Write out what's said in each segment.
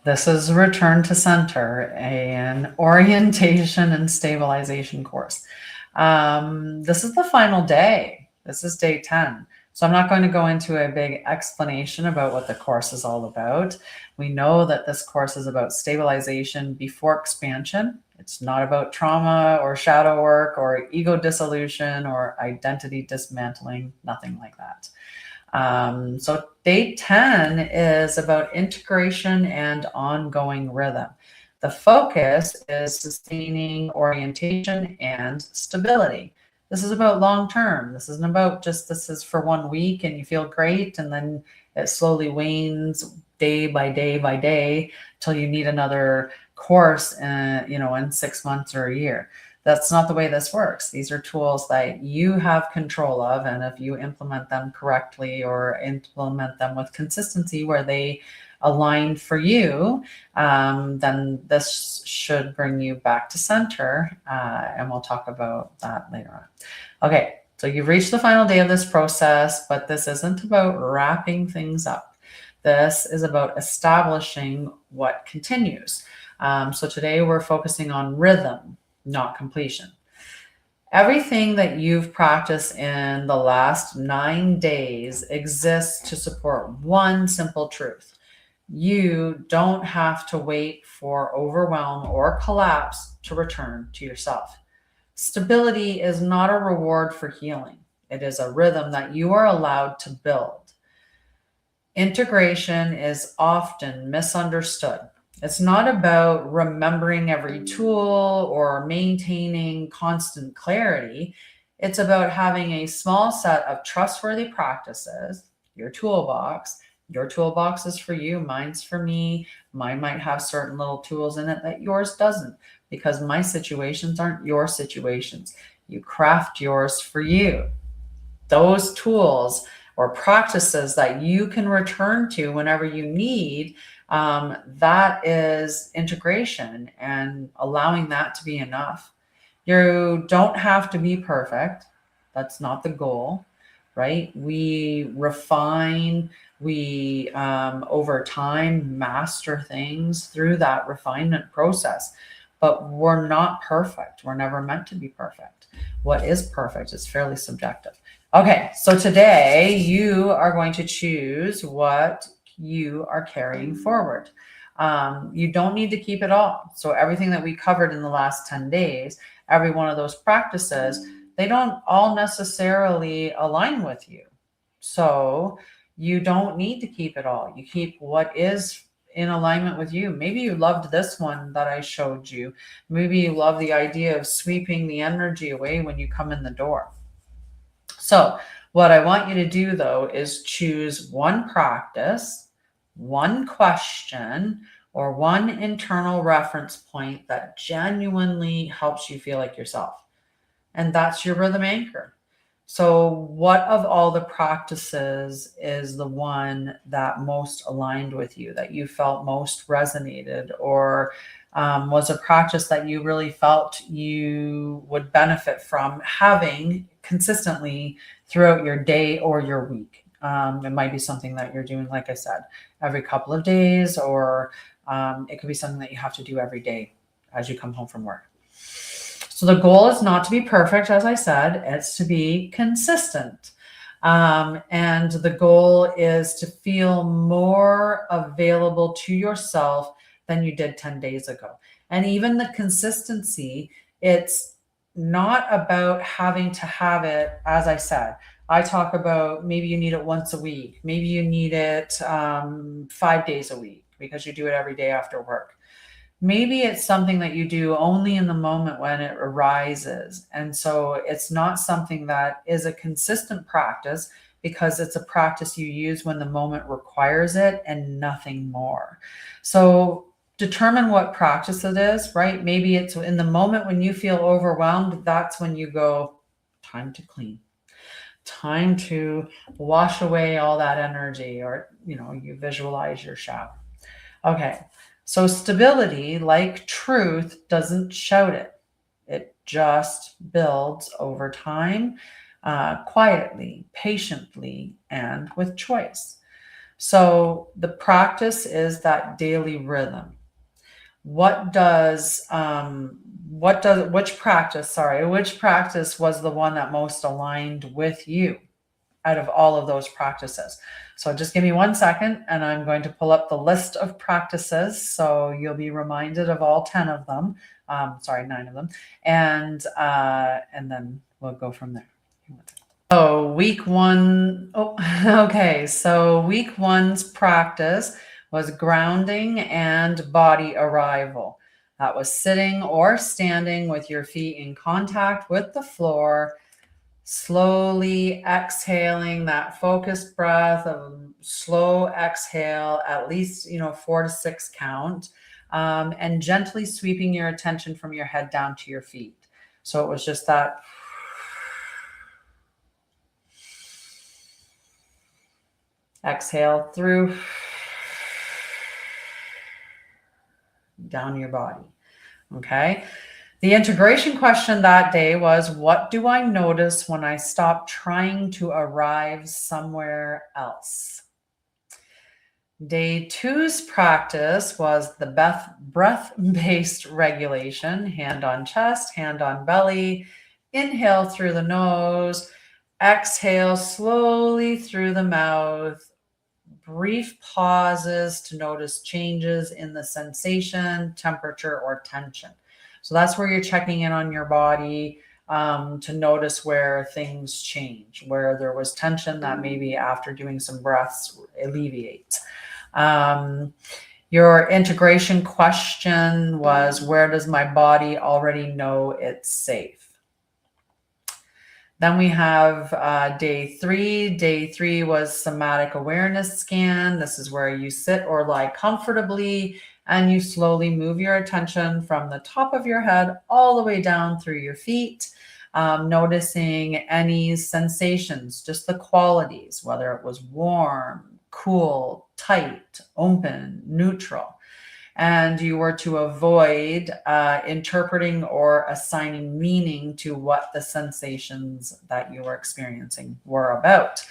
This is Return to Center, an orientation and stabilization course. This is the final day. This is day 10. So I'm not going to go into a big explanation about what the course is all about. We know that this course is about stabilization before expansion. It's not about trauma or shadow work or ego dissolution or identity dismantling, nothing like that. So day 10 is about integration and ongoing rhythm. The focus is sustaining orientation and stability. This is about long term. This isn't about just this is for 1 week and you feel great and then it slowly wanes day by day by day till you need another course, in 6 months or a year. That's not the way this works. These are tools that you have control of, and if you implement them correctly or implement them with consistency where they align for you, then this should bring you back to center, and we'll talk about that later on. Okay, so you've reached the final day of this process, but this isn't about wrapping things up. This is about establishing what continues. So today we're focusing on rhythm, not completion. Everything that you've practiced in the last 9 days exists to support one simple truth. You don't have to wait for overwhelm or collapse to return to yourself. Stability is not a reward for healing. It is a rhythm that you are allowed to build. Integration is often misunderstood. It's not about remembering every tool or maintaining constant clarity. It's about having a small set of trustworthy practices, your toolbox. Your toolbox is for you, mine's for me. Mine might have certain little tools in it that yours doesn't, because my situations aren't your situations. You craft yours for you. Those tools or practices that you can return to whenever you need, that is integration and allowing that to be enough. You don't have to be perfect. That's not the goal, right? We refine, we over time master things through that refinement process, but we're not perfect. We're never meant to be perfect. What is perfect is fairly subjective. Okay, so today you are going to choose what you are carrying forward. You don't need to keep it all. So everything that we covered in the last 10 days, every one of those practices, they don't all necessarily align with you. So you don't need to keep it all. You keep what is in alignment with you. Maybe you loved this one that I showed you. Maybe you love the idea of sweeping the energy away when you come in the door. So what I want you to do, though, is choose one practice, one question, or one internal reference point that genuinely helps you feel like yourself. And that's your rhythm anchor. So what of all the practices is the one that most aligned with you, that you felt most resonated, or was a practice that you really felt you would benefit from having consistently throughout your day or your week? It might be something that you're doing, like I said, every couple of days, or it could be something that you have to do every day as you come home from work. So the goal is not to be perfect, as I said, it's to be consistent. And the goal is to feel more available to yourself than you did 10 days ago. And even the consistency, it's not about having to have it, as I said. I talk about maybe you need it once a week. Maybe you need it 5 days a week because you do it every day after work. Maybe it's something that you do only in the moment when it arises. And so it's not something that is a consistent practice because it's a practice you use when the moment requires it and nothing more. So determine what practice it is, right? Maybe it's in the moment when you feel overwhelmed, that's when you go, time to clean, time to wash away all that energy, or, you visualize your shower. Okay. So stability, like truth, doesn't shout it. It just builds over time, quietly, patiently, and with choice. So the practice is that daily rhythm. Which practice was the one that most aligned with you out of all of those practices? So just give me 1 second and I'm going to pull up the list of practices. So you'll be reminded of all 10 of them. 9 of them. And then we'll go from there. So week one, okay. So week one's practice was grounding and body arrival. That was sitting or standing with your feet in contact with the floor, slowly exhaling that focused breath of slow exhale, at least, 4 to 6 count, and gently sweeping your attention from your head down to your feet. So it was just that. Exhale through, down your body. Okay. The integration question that day was, what do I notice when I stop trying to arrive somewhere else? Day two's practice was the breath-based regulation, hand on chest, hand on belly. Inhale through the nose, exhale slowly through the mouth. Brief pauses to notice changes in the sensation, temperature, or tension. So that's where you're checking in on your body to notice where things change, where there was tension that maybe after doing some breaths alleviates. Your integration question was, where does my body already know it's safe? Then we have day three. Day three was somatic awareness scan. This is where you sit or lie comfortably and you slowly move your attention from the top of your head all the way down through your feet, noticing any sensations, just the qualities, whether it was warm, cool, tight, open, neutral. And you were to avoid interpreting or assigning meaning to what the sensations that you were experiencing were about.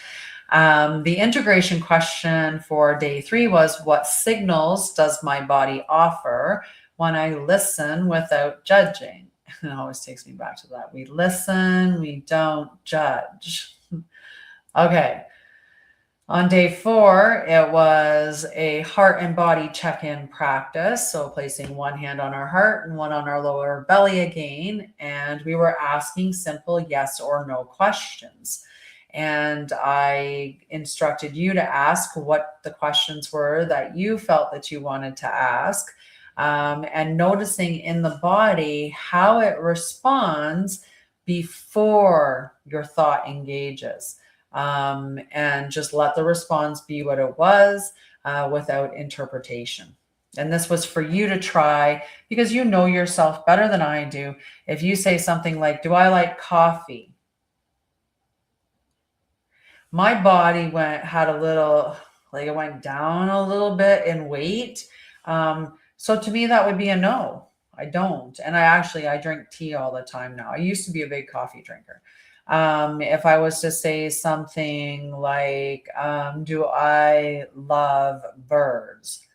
The integration question for day three was, what signals does my body offer when I listen without judging? It always takes me back to that. We listen, we don't judge. Okay. On day four, it was a heart and body check-in practice. So placing one hand on our heart and one on our lower belly again. And we were asking simple yes or no questions. And I instructed you to ask what the questions were that you felt that you wanted to ask. And noticing in the body how it responds before your thought engages. And just let the response be what it was without interpretation. And this was for you to try because you know yourself better than I do. If you say something like, do I like coffee? My body had a little, like it went down a little bit in weight. So to me, that would be a no. I don't. And I drink tea all the time now. I used to be a big coffee drinker. If I was to say something like, do I love birds?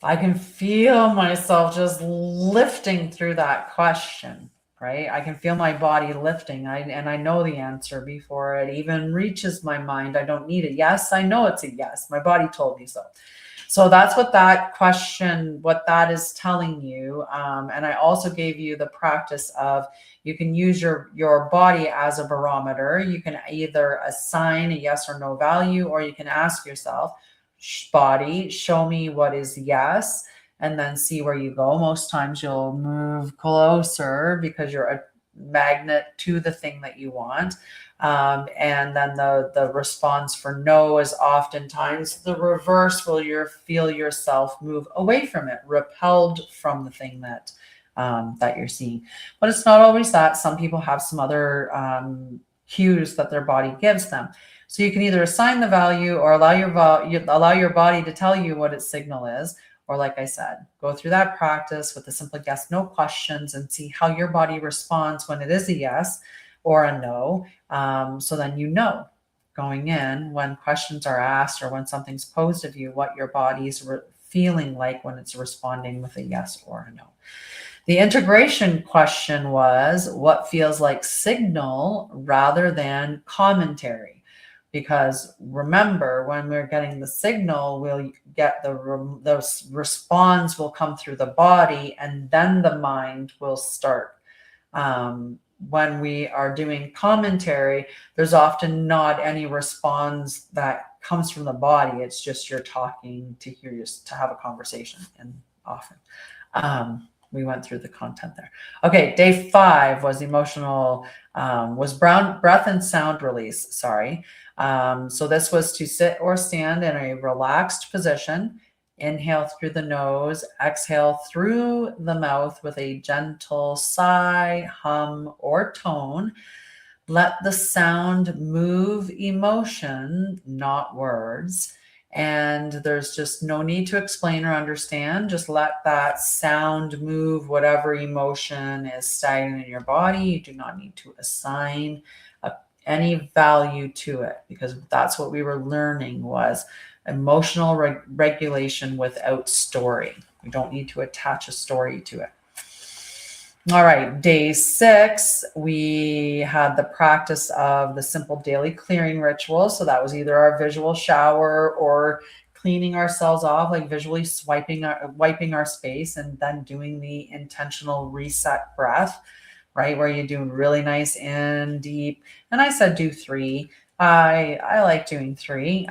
I can feel myself just lifting through that question, right? I can feel my body lifting. And I know the answer before it even reaches my mind. I don't need it. Yes, I know it's a yes. My body told me so. So that's what that question, what that is telling you. And I also gave you the practice of, you can use your body as a barometer. You can either assign a yes or no value, or you can ask yourself, body, show me what is yes, and then see where you go. Most times you'll move closer because you're a magnet to the thing that you want. And then the response for no is oftentimes the reverse, will you feel yourself move away from it, repelled from the thing that you're seeing. But it's not always that. Some people have some other cues that their body gives them. So you can either assign the value or allow your body to tell you what its signal is. Or like I said, go through that practice with the simple yes, no questions and see how your body responds when it is a yes or a no. So then you know. going in when questions are asked or when something's posed of you, what your body's feeling like when it's responding with a yes or a no. The integration question was what feels like signal rather than commentary. Because remember, when we're getting the signal, we'll get those response will come through the body, and then the mind will start. When we are doing commentary, there's often not any response that comes from the body. It's just you're talking to hear you to have a conversation, and often. We went through the content there. Okay, day 5 was emotional, was breath and sound release, sorry. So this was to sit or stand in a relaxed position, inhale through the nose, exhale through the mouth with a gentle sigh, hum, or tone. Let the sound move emotion, not words. And there's just no need to explain or understand. Just let that sound move whatever emotion is stagnant in your body. You do not need to assign any value to it, because that's what we were learning was emotional regulation without story. We don't need to attach a story to it. All right, day 6, we had the practice of the simple daily clearing ritual. So that was either our visual shower or cleaning ourselves off, like visually wiping our space, and then doing the intentional reset breath, right? Where you do really nice in deep. And I said do 3. I like doing 3.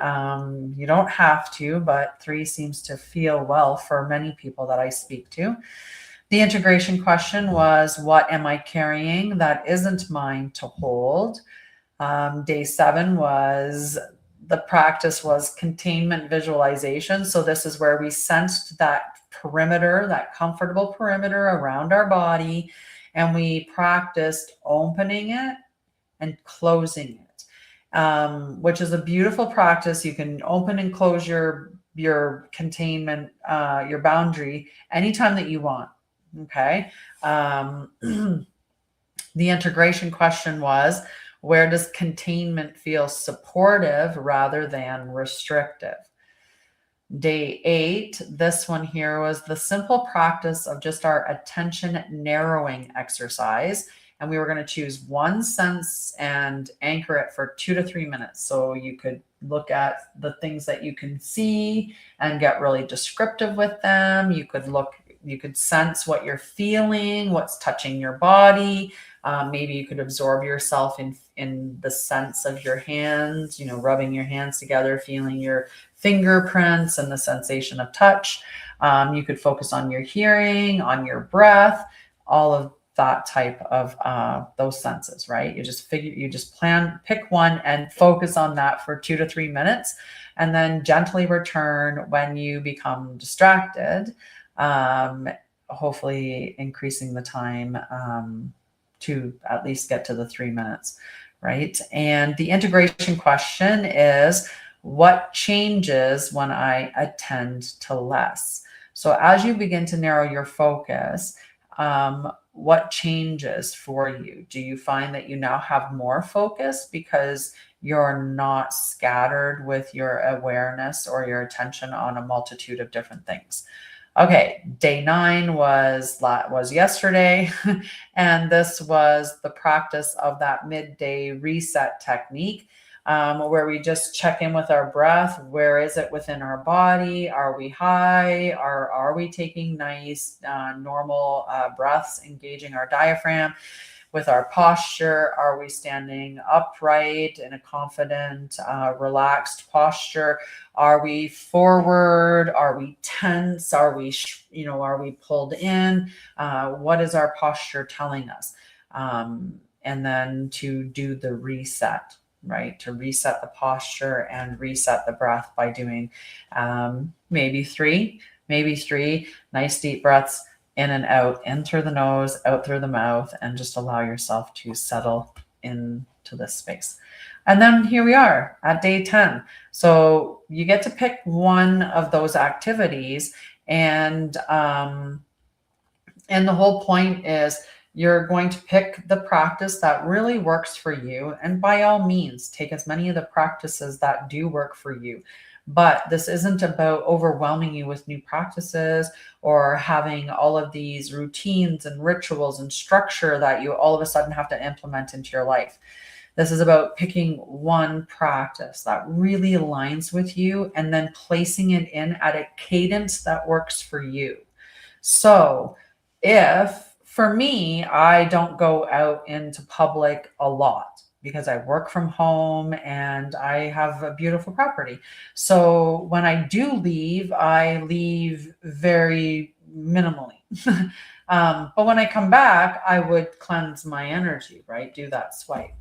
You don't have to, but 3 seems to feel well for many people that I speak to. The integration question was, what am I carrying that isn't mine to hold? Day 7 was, the practice was containment visualization. So this is where we sensed that perimeter, that comfortable perimeter around our body, and we practiced opening it and closing it, which is a beautiful practice. You can open and close your containment, your boundary anytime that you want. Okay. The integration question was, where does containment feel supportive rather than restrictive? Day 8, this one here was the simple practice of just our attention narrowing exercise. And we were going to choose one sense and anchor it for 2 to 3 minutes. So you could look at the things that you can see and get really descriptive with them. You could sense what you're feeling, what's touching your body. Maybe you could absorb yourself in the sense of your hands, rubbing your hands together, feeling your fingerprints and the sensation of touch. You could focus on your hearing, on your breath, all of that type of those senses, right? You just pick one and focus on that for 2 to 3 minutes, and then gently return when you become distracted. Hopefully increasing the time to at least get to the 3 minutes, right? And the integration question is, what changes when I attend to less? So as you begin to narrow your focus, what changes for you? Do you find that you now have more focus because you're not scattered with your awareness or your attention on a multitude of different things? Okay, day 9 was yesterday, and this was the practice of that midday reset technique, where we just check in with our breath. Where is it within our body? Are we high? Are we taking nice, normal breaths, engaging our diaphragm? With our posture, are we standing upright in a confident, relaxed posture? Are we forward? Are we tense? Are we pulled in? What is our posture telling us? And then to do the reset, right? To reset the posture and reset the breath by doing maybe three nice deep breaths in and out, in through the nose, out through the mouth, and just allow yourself to settle into this space. And then here we are at day 10. So you get to pick one of those activities, and the whole point is You're going to pick the practice that really works for you. And by all means, take as many of the practices that do work for you. But this isn't about overwhelming you with new practices or having all of these routines and rituals and structure that you all of a sudden have to implement into your life. This is about picking one practice that really aligns with you and then placing it in at a cadence that works for you. So, if for me, I don't go out into public a lot because I work from home and I have a beautiful property. So, when I do leave, I leave very minimally. But when I come back, I would cleanse my energy, right? Do that swipe.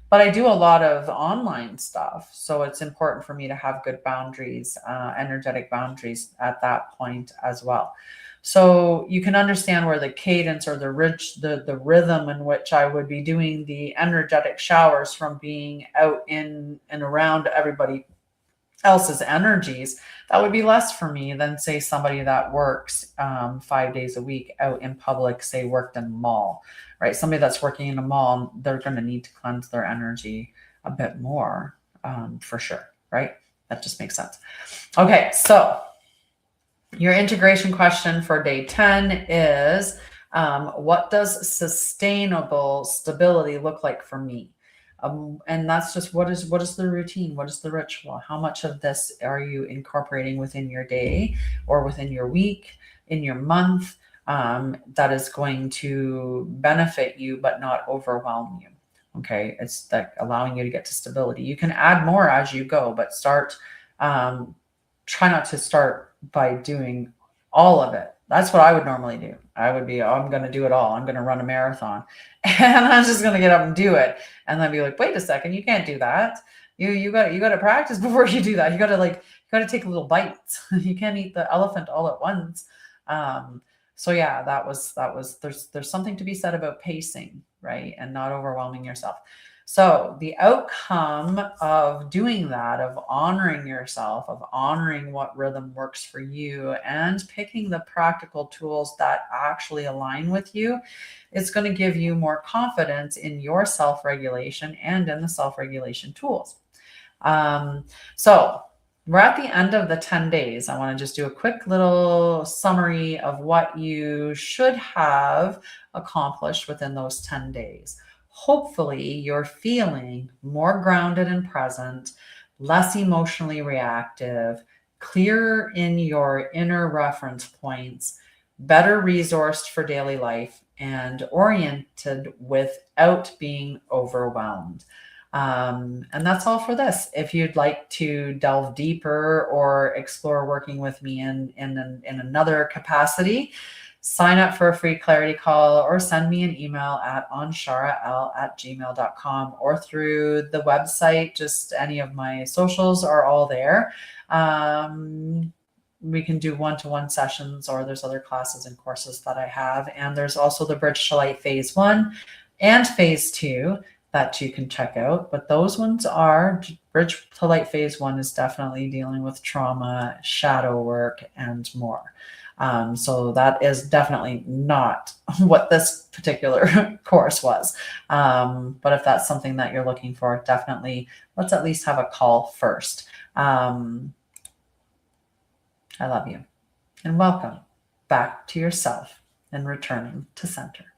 But I do a lot of online stuff. So it's important for me to have good boundaries, energetic boundaries at that point as well. So you can understand where the cadence or the rhythm in which I would be doing the energetic showers from being out in and around everybody else's energies, that would be less for me than say somebody that works 5 days a week out in public, say worked in a mall, right? Somebody that's working in a mall, they're going to need to cleanse their energy a bit more, for sure, right? That just makes sense. Okay, so your integration question for day 10 is, what does sustainable stability look like for me? And that's just what is the routine? What is the ritual? How much of this are you incorporating within your day or within your week, in your month, that is going to benefit you but not overwhelm you? Okay, it's like allowing you to get to stability. You can add more as you go, but try not to start by doing all of it. That's what I would normally do. I would be, I'm going to do it all. I'm going to run a marathon and I'm just going to get up and do it. And then be like, wait a second, you can't do that. You got to practice before you do that. You got to take little bites. You can't eat the elephant all at once. So yeah, there's something to be said about pacing, right? And not overwhelming yourself. So the outcome of doing that, of honoring yourself, of honoring what rhythm works for you and picking the practical tools that actually align with you, it's going to give you more confidence in your self-regulation and in the self-regulation tools. So we're at the end of the 10 days. I want to just do a quick little summary of what you should have accomplished within those 10 days. Hopefully, you're feeling more grounded and present, less emotionally reactive, clearer in your inner reference points, better resourced for daily life, and oriented without being overwhelmed. And that's all for this. If you'd like to delve deeper or explore working with me in another capacity, sign up for a free clarity call or send me an email at anshara'el@gmail.com or through the website. Just any of my socials are all there. We can do one-to-one sessions, or there's other classes and courses that I have. And there's also the Bridge to Light Phase 1 and Phase 2 that you can check out. But those ones are, Bridge to Light Phase 1 is definitely dealing with trauma, shadow work, and more. So that is definitely not what this particular course was. But if that's something that you're looking for, definitely let's at least have a call first. I love you and welcome back to yourself and returning to center.